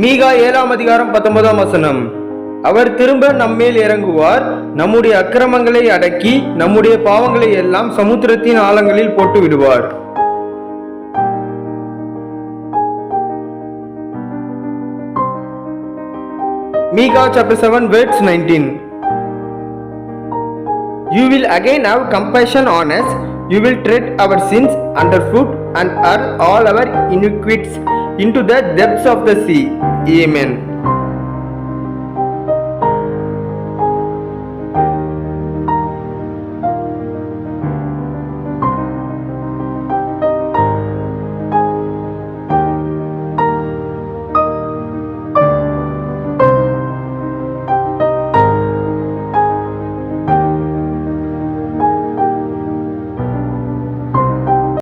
மீகா 7:19 அவர் திரும்ப நம்மேல் இறங்குவார், நம்முடைய அக்கிரமங்களை அடக்கி நம்முடைய பாவங்களை எல்லாம் சமுத்திரத்தின் ஆழங்களில் போட்டு விடுவார். Micah chapter 7 verse 19. You will again have compassion on us, you will tread our sins underfoot and earth all our iniquities into the depths of the sea. Amen.